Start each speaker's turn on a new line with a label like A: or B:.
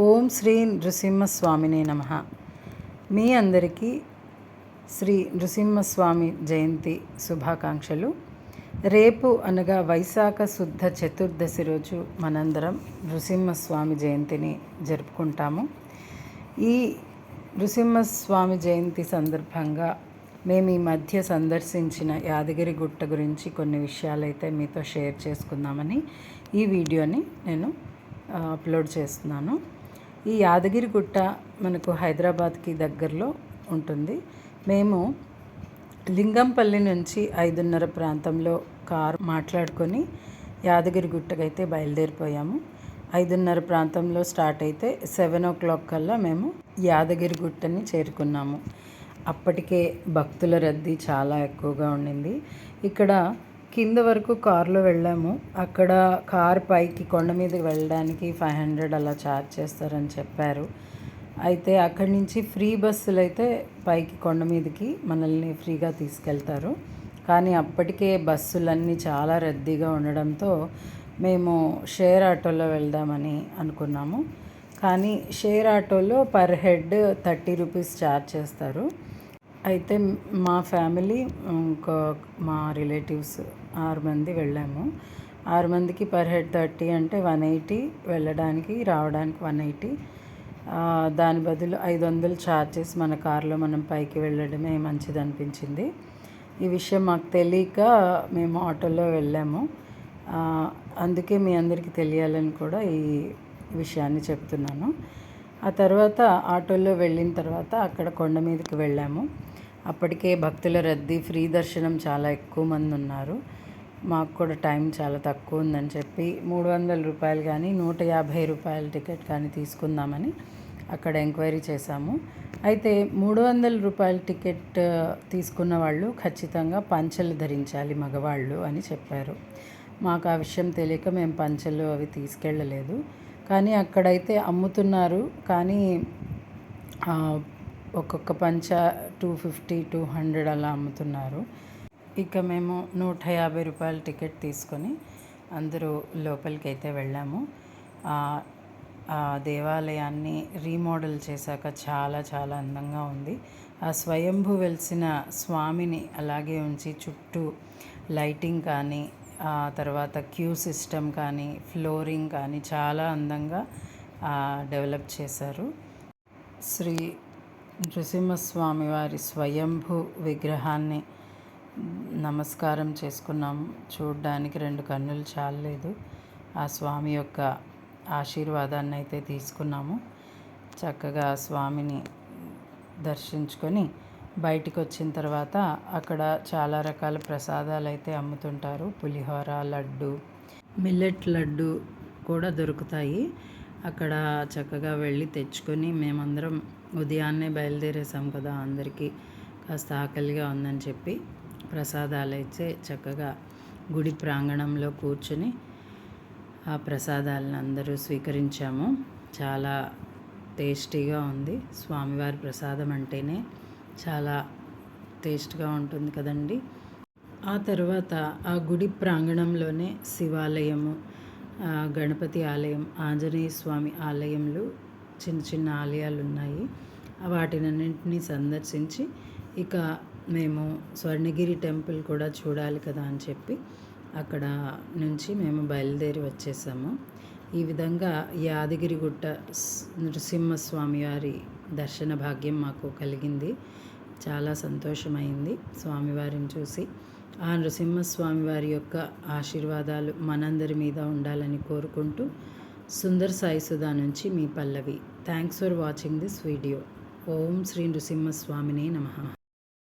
A: ఓం శ్రీ నృసింహస్వామినే నమః. మీ అందరికీ శ్రీ నృసింహస్వామి జయంతి శుభాకాంక్షలు. రేపు అనగా వైశాఖ శుద్ధ చతుర్దశి రోజు మనందరం నృసింహస్వామి జయంతిని జరుపుకుంటాము. ఈ నృసింహస్వామి జయంతి సందర్భంగా మేము ఈ మధ్య సందర్శించిన యాదగిరి గుట్ట గురించి కొన్ని విషయాలైతే మీతో షేర్ చేసుకుందామని ఈ వీడియోని నేను అప్లోడ్ చేస్తున్నాను. ఈ యాదగిరి గుట్ట మనకు హైదరాబాద్కి దగ్గరలో ఉంటుంది. మేము లింగంపల్లి నుంచి 5:30 ప్రాంతంలో కారు మాట్లాడుకొని యాదగిరి గుట్టకైతే బయలుదేరిపోయాము. 5:30 ప్రాంతంలో స్టార్ట్ అయితే 7 o'clock కల్లా మేము యాదగిరి గుట్టని చేరుకున్నాము. అప్పటికే భక్తుల రద్దీ చాలా ఎక్కువగా ఉండింది. ఇక్కడ కింద వరకు కారులో వెళ్ళాము. అక్కడ కార్ పైకి కొండ మీదకి వెళ్ళడానికి 500 అలా ఛార్జ్ చేస్తారని చెప్పారు. అయితే అక్కడి నుంచి ఫ్రీ బస్సులు అయితే పైకి కొండ మీదకి మనల్ని ఫ్రీగా తీసుకెళ్తారు. కానీ అప్పటికే బస్సులన్నీ చాలా రద్దీగా ఉండడంతో మేము షేర్ ఆటోలో వెళ్దామని అనుకున్నాము. కానీ షేర్ ఆటోలో పర్ హెడ్ 30 రూపీస్ ఛార్జ్ చేస్తారు. అయితే మా ఫ్యామిలీ ఇంకా మా రిలేటివ్స్ 6 మంది వెళ్ళాము. 6 మందికి పర్ హెడ్ 30 అంటే 180, వెళ్ళడానికి రావడానికి 180. దాని బదులు 500 ఛార్జ్ చేసి మన కారులో మనం పైకి వెళ్ళడమే మంచిది అనిపించింది. ఈ విషయం మాకు తెలియక మేము ఆటోలో వెళ్ళాము. అందుకే మీ అందరికీ తెలియాలని కూడా ఈ విషయాన్ని చెప్తున్నాను. ఆ తర్వాత ఆటోలో వెళ్ళిన తర్వాత అక్కడ కొండ మీదకి వెళ్ళాము. అప్పటికే భక్తుల రద్దీ, ఫ్రీ దర్శనం చాలా ఎక్కువ మంది ఉన్నారు. మాకు కూడా టైం చాలా తక్కువ ఉందని చెప్పి 300 రూపాయలు కానీ 150 రూపాయల టికెట్ కానీ తీసుకుందామని అక్కడ ఎంక్వైరీ చేశాము. అయితే 300 రూపాయల టికెట్ తీసుకున్న వాళ్ళు ఖచ్చితంగా పంచెలు ధరించాలి మగవాళ్ళు అని చెప్పారు. మాకు ఆ విషయం తెలియక మేము పంచెలు అవి తీసుకెళ్ళలేదు. కానీ అక్కడైతే అమ్ముతున్నారు. కానీ ఒక్కొక్క పంచ 250, 200 అలా అమ్ముతున్నారు. ఇక మేము 150 రూపాయల టికెట్ తీసుకొని అందరూ లోపలికి అయితే వెళ్ళాము. ఆ దేవాలయాన్ని రీమోడల్ చేశాక చాలా చాలా అందంగా ఉంది. ఆ స్వయంభూ వెలిసిన స్వామిని అలాగే ఉంచి చుట్టూ లైటింగ్ కానీ, ఆ తర్వాత క్యూ సిస్టమ్ కానీ, ఫ్లోరింగ్ కానీ చాలా అందంగా డెవలప్ చేశారు. శ్రీ నృసింహస్వామి వారి స్వయంభూ విగ్రహాన్ని నమస్కారం చేసుకున్నాము. చూడడానికి 2 కన్నులు చాలలేదు. ఆ స్వామి యొక్క ఆశీర్వాదాన్ని అయితే తీసుకున్నాము. చక్కగా స్వామిని దర్శించుకొని బయటికి వచ్చిన తర్వాత అక్కడ చాలా రకాల ప్రసాదాలు అయితే అమ్ముతుంటారు. పులిహోర, లడ్డు, మిల్లెట్ లడ్డు కూడా దొరుకుతాయి. అక్కడ చక్కగా వెళ్ళి తెచ్చుకొని మేమందరం ఉదయాన్నే బయలుదేరేసాం కదా, అందరికీ కాస్త ఆకలిగా ఉందని చెప్పి ప్రసాదాలు అయితే చక్కగా గుడి ప్రాంగణంలో కూర్చొని ఆ ప్రసాదాలను అందరూ స్వీకరించాము. చాలా టేస్టీగా ఉంది. స్వామివారి ప్రసాదం అంటేనే చాలా టేస్ట్గా ఉంటుంది కదండి. ఆ తర్వాత ఆ గుడి ప్రాంగణంలోనే శివాలయము, గణపతి ఆలయం, ఆంజనేయ స్వామి ఆలయంలో చిన్న చిన్న ఆలయాలు ఉన్నాయి. వాటినన్నింటినీ సందర్శించి ఇక మేము స్వర్ణగిరి టెంపుల్ కూడా చూడాలి కదా అని చెప్పి అక్కడ నుంచి మేము బయలుదేరి వచ్చేసాము. ఈ విధంగా యాదగిరిగుట్ట నృసింహస్వామి వారి దర్శన భాగ్యం మాకు కలిగింది. చాలా సంతోషమైంది స్వామివారిని చూసి. ఆ నృసింహస్వామి వారి యొక్క ఆశీర్వాదాలు మనందరి మీద ఉండాలని కోరుకుంటూ సుందర్ సాయి సుధా నుంచి మీ Pallavi. Thanks for watching this video. Om Shri నృసింహస్వామినే నమః.